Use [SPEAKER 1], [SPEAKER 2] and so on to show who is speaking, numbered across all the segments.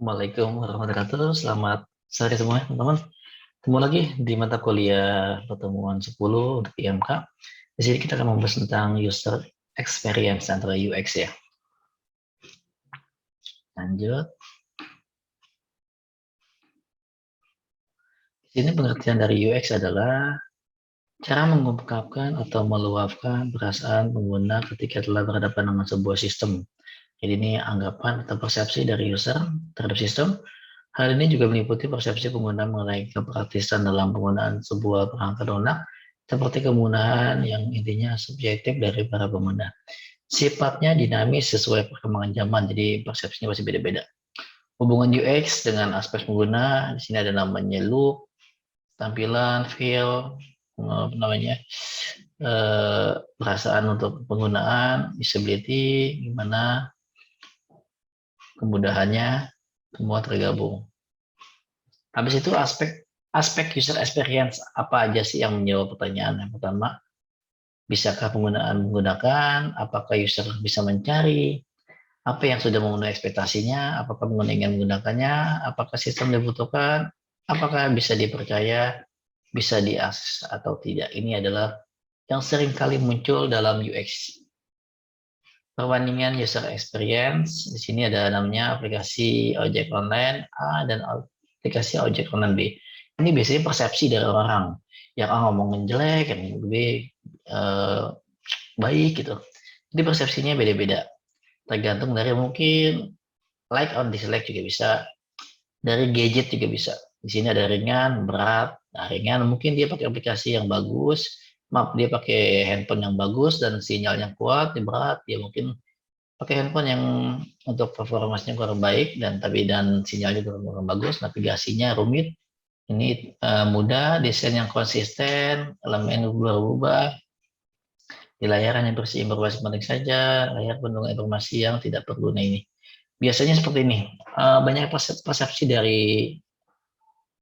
[SPEAKER 1] Assalamualaikum warahmatullahi wabarakatuh. Selamat sore semua teman-teman. Ketemu lagi di mata kuliah pertemuan 10 untuk IMK. Di sini kita akan membahas tentang user experience atau UX ya. Lanjut. Di sini pengertian dari UX adalah cara mengungkapkan atau meluapkan perasaan pengguna ketika telah berhadapan dengan sebuah sistem. Jadi ini anggapan atau persepsi dari user terhadap sistem. Hal ini juga meliputi persepsi pengguna mengenai kepraktisan dalam penggunaan sebuah perangkat lunak, seperti kemudahan yang intinya subjektif dari para pengguna. Sifatnya dinamis sesuai perkembangan zaman, jadi persepsinya masih beda-beda. Hubungan UX dengan aspek pengguna, di sini ada namanya look, tampilan, feel, namanya perasaan untuk penggunaan, usability, gimana kemudahannya, semua tergabung. Habis itu aspek user experience apa aja sih yang menjawab pertanyaan yang pertama, bisakah penggunaan menggunakan, apakah user bisa mencari, apa yang sudah memenuhi ekspektasinya, apakah pengguna ingin menggunakannya, apakah sistem dibutuhkan, apakah bisa dipercaya, bisa diakses atau tidak. Ini adalah yang sering kali muncul dalam UX. Perbandingan user experience, di sini ada namanya aplikasi ojek online A dan aplikasi ojek online B. Ini biasanya persepsi dari orang yang A ngomongin jelek, yang B baik gitu. Jadi persepsinya beda-beda. Tergantung dari mungkin like or dislike juga bisa. Dari gadget juga bisa. Di sini ada ringan, berat. Nah, ringan mungkin dia pakai aplikasi yang bagus, dia pakai handphone yang bagus dan sinyalnya kuat. Di berat dia mungkin pakai handphone yang untuk performanya kurang baik dan sinyalnya kurang bagus, navigasinya rumit. Ini mudah, desain yang konsisten, elemen berubah-ubah, di layar hanya bersih informasi penting saja, layar penuh informasi yang tidak perlu. Nah ini biasanya seperti ini. Banyak persepsi dari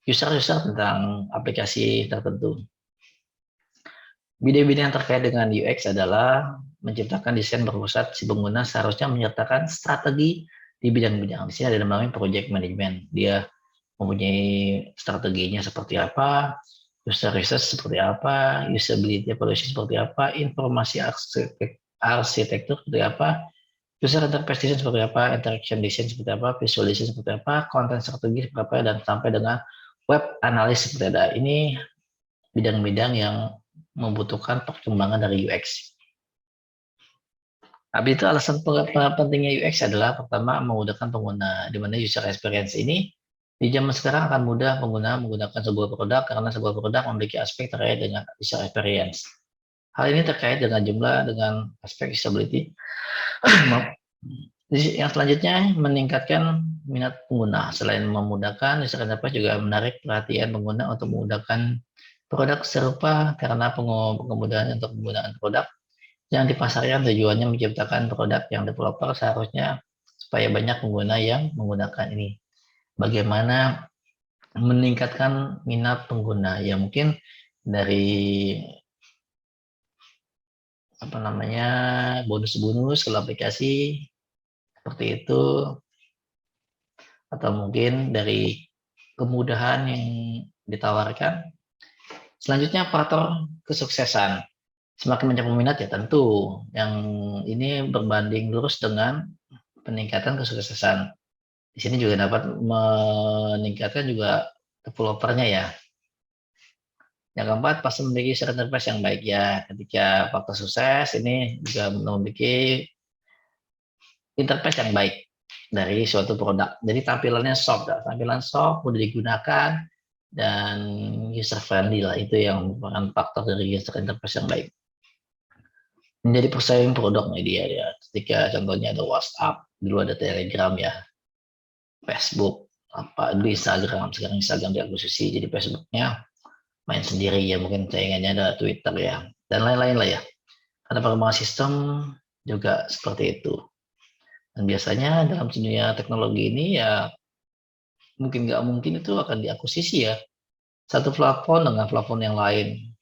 [SPEAKER 1] user-user tentang aplikasi tertentu. Bidang-bidang yang terkait dengan UX adalah menciptakan desain berpusat si pengguna seharusnya menyertakan strategi di bidang-bidang. Di sini ada namanya project management. Dia mempunyai strateginya seperti apa, user research seperti apa, usability evaluation seperti apa, informasi arsitektur seperti apa, user interface design seperti apa, interaction design seperti apa, visualization seperti apa, content strategi seperti apa, dan sampai dengan web analis seperti ada. Ini bidang-bidang yang membutuhkan perkembangan dari UX. Habis itu alasan pentingnya UX adalah pertama memudahkan pengguna, di mana user experience ini di zaman sekarang akan mudah pengguna menggunakan sebuah produk karena sebuah produk memiliki aspek terkait dengan user experience. Hal ini terkait dengan dengan aspek usability. Yang selanjutnya meningkatkan minat pengguna. Selain memudahkan, user interface juga menarik perhatian pengguna untuk menggunakan produk serupa karena kemudahan untuk penggunaan produk yang dipasarkan tujuannya menciptakan produk yang developer seharusnya supaya banyak pengguna yang menggunakan ini. Bagaimana meningkatkan minat pengguna? Ya mungkin dari bonus-bonus kalau aplikasi seperti itu, atau mungkin dari kemudahan yang ditawarkan. Selanjutnya faktor kesuksesan. Semakin banyak peminat ya tentu yang ini berbanding lurus dengan peningkatan kesuksesan. Di sini juga dapat meningkatkan juga developernya ya. Yang keempat, pasti memiliki user interface yang baik ya. Ketika faktor sukses ini juga memiliki interface yang baik dari suatu produk. Jadi tampilannya soft, tampilan soft, mudah digunakan, dan user friendly lah. Itu yang merupakan faktor dari user interface yang baik. Menjadi persaing produk media ya. Ketika contohnya ada WhatsApp, dulu ada Telegram ya, Facebook, dulu Instagram, sekarang Instagram diakuisisi jadi Facebooknya main sendiri ya, mungkin saingannya ada Twitter ya, dan lain-lain lah ya. Karena perkembangan sistem juga seperti itu. Dan biasanya dalam dunia teknologi ini ya mungkin nggak mungkin itu akan diakuisisi ya, satu platform dengan platform yang lain.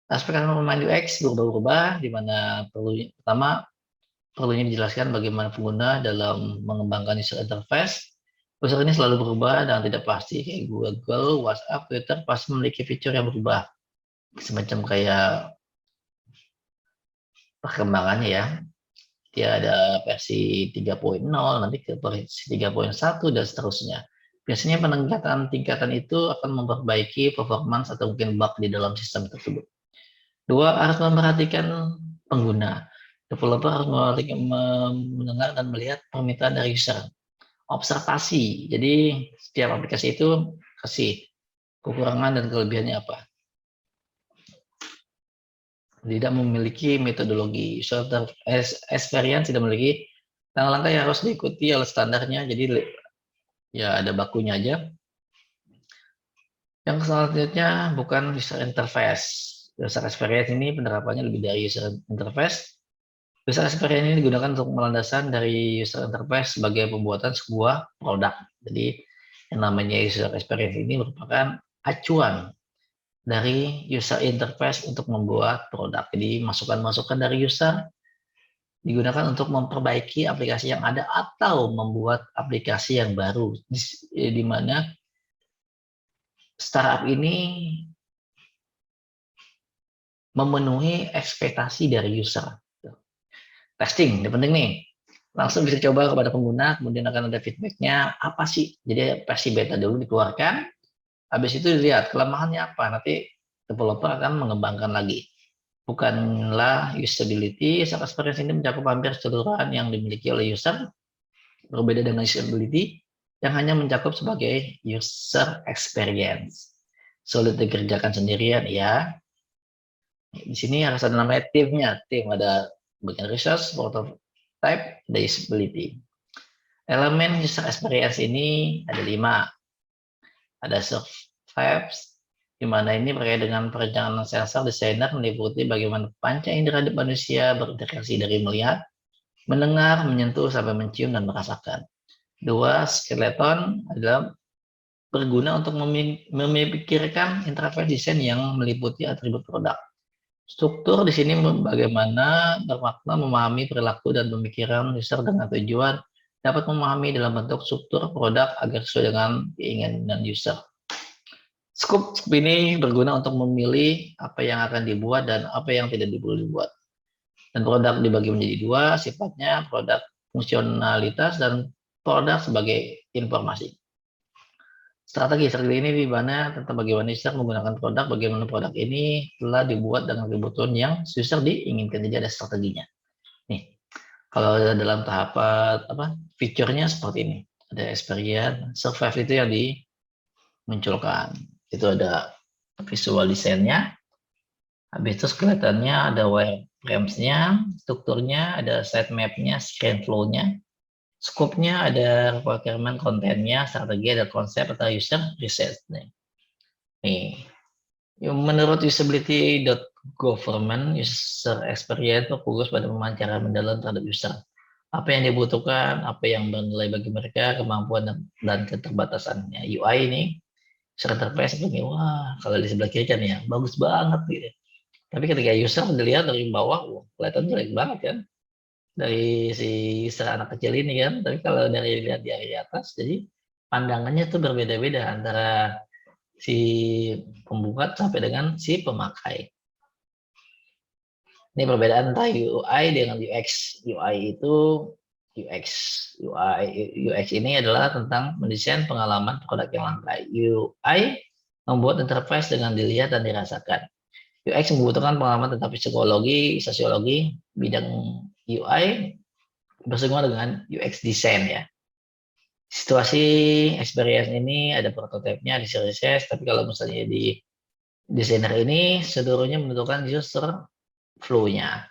[SPEAKER 1] Aspek pemain UX berubah-ubah, di mana perlu pertama perlunya dijelaskan bagaimana pengguna dalam mengembangkan user interface. User ini selalu berubah dan tidak pasti, kayak Google, WhatsApp, Twitter pasti memiliki fitur yang berubah. Semacam kayak perkembangannya ya. Dia ada versi 3.0, nanti ke versi 3.1 dan seterusnya. Biasanya peningkatan tingkatan itu akan memperbaiki performance atau mungkin bug di dalam sistem tersebut. Dua, harus memperhatikan pengguna. Developer harus mendengar dan melihat permintaan dari user. Observasi. Jadi setiap aplikasi itu kasih kekurangan dan kelebihannya apa. Tidak memiliki metodologi. User experience tidak memiliki langkah-langkah yang harus diikuti oleh standarnya. Jadi ya ada bakunya aja. Yang selanjutnya bukan user interface. User experience ini penerapannya lebih dari user interface. User experience ini digunakan untuk melandasan dari user interface sebagai pembuatan sebuah produk. Jadi yang namanya user experience ini merupakan acuan dari user interface untuk membuat produk. Jadi masukan-masukan dari user digunakan untuk memperbaiki aplikasi yang ada atau membuat aplikasi yang baru, di mana startup ini memenuhi ekspektasi dari user. Testing, ini penting nih. Langsung bisa coba kepada pengguna, kemudian akan ada feedbacknya, apa sih? Jadi versi beta dulu dikeluarkan, habis itu dilihat kelemahannya apa, nanti developer akan mengembangkan lagi. Bukanlah usability, user experience ini mencakup hampir keseluruhan yang dimiliki oleh user, berbeda dengan usability yang hanya mencakup sebagai user experience. Sulit dikerjakan sendirian ya. Di sini harus ada namanya timnya, tim ada bagian research, prototype, ada usability. Elemen user experience ini ada 5. Ada surface, di mana ini berkait dengan perencanaan sensor desainer meliputi bagaimana panca indera manusia berinteraksi dari melihat, mendengar, menyentuh, sampai mencium dan merasakan. 2, skeleton adalah berguna untuk memikirkan interface desain yang meliputi atribut produk. Struktur di sini bagaimana bermakna memahami perilaku dan pemikiran user dengan tujuan dapat memahami dalam bentuk struktur produk agar sesuai dengan keinginan user. Scope ini berguna untuk memilih apa yang akan dibuat dan apa yang tidak perlu dibuat. Dan produk dibagi menjadi 2, sifatnya produk fungsionalitas dan produk sebagai informasi. Strategi ini di mana tentang bagaimana user menggunakan produk, bagaimana produk ini telah dibuat dengan kebutuhan yang user diinginkan. Jadi ada strateginya. Nih, kalau dalam tahapan fiturnya seperti ini. Ada experience, survive itu yang dimunculkan. Itu ada visual desainnya. Habis itu skeletonnya ada wireframes-nya, strukturnya, ada sitemap-nya, screen flow-nya. Scope-nya ada requirement kontennya, strategi ada konsep atau user research. Nih. Menurut usability.government, user experience fokus pada pemacaran mendalam terhadap user. Apa yang dibutuhkan, apa yang bernilai bagi mereka, kemampuan dan keterbatasannya. UI ini, user interface begini, wah kalau di sebelah kiri kan ya, bagus banget gitu. Tapi ketika user dilihat dari bawah, wah, kelihatan jelek banget kan. Dari si user anak kecil ini kan, tapi kalau dari lihat di atas, jadi pandangannya tuh berbeda-beda antara si pembuat sampai dengan si pemakai. Ini perbedaan antara UI dengan UX. UI itu UX ini adalah tentang mendesain pengalaman produk yang langka. UI membuat interface dengan dilihat dan dirasakan. UX membutuhkan pengalaman tentang psikologi, sosiologi, bidang UI bersinggungan dengan UX design ya. Situasi experience ini ada prototipenya di series, tapi kalau misalnya di desainer ini seluruhnya menentukan user flow-nya.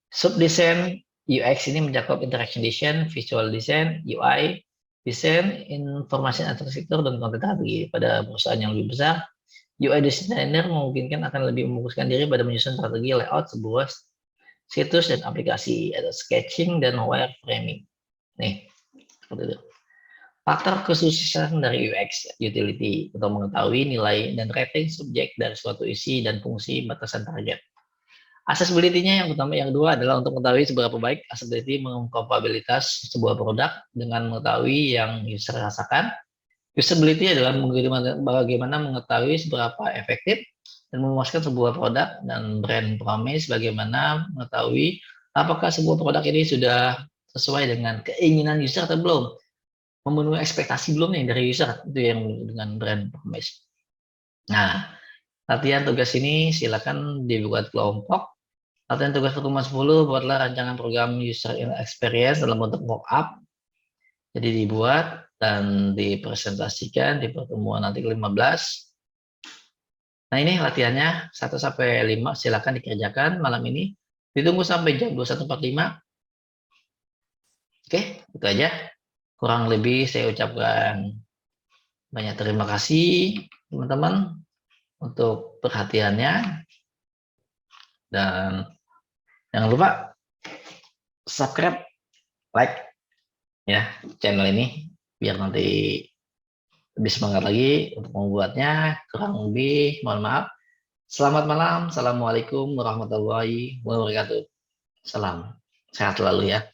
[SPEAKER 1] Subdesain UX ini mencakup interaction design, visual design, UI, desain, information arsitektur, dan konten strategi. Pada perusahaan yang lebih besar, UI designer memungkinkan akan lebih memfokuskan diri pada menyusun strategi layout sebuah situs dan aplikasi, ada sketching dan wireframing. Nih, seperti itu. Faktor kesuksesan dari UX utility untuk mengetahui nilai dan rating subjek dari suatu isi dan fungsi batasan target. Accessibility-nya yang pertama, yang kedua adalah untuk mengetahui seberapa baik accessibility mengkompatibilitas sebuah produk dengan mengetahui yang user rasakan. Usability adalah bagaimana mengetahui seberapa efektif dan memuaskan sebuah produk, dan brand promise bagaimana mengetahui apakah sebuah produk ini sudah sesuai dengan keinginan user atau belum, memenuhi ekspektasi belum nih dari user, itu yang dengan brand promise. Nah, latihan tugas ini silakan dibuat kelompok. Latihan tugas ke 10 buatlah rancangan program user experience dalam bentuk mock-up. Jadi dibuat dan dipresentasikan di pertemuan nanti ke-15. Nah, ini latihannya 1-5, silakan dikerjakan malam ini. Ditunggu sampai jam 21.45. Oke, itu aja. Kurang lebih saya ucapkan banyak terima kasih teman-teman untuk perhatiannya, dan jangan lupa subscribe, like ya channel ini biar nanti lebih semangat lagi untuk membuatnya. Kurang lebih mohon maaf. Selamat malam. Assalamualaikum warahmatullahi wabarakatuh. Salam sehat selalu ya.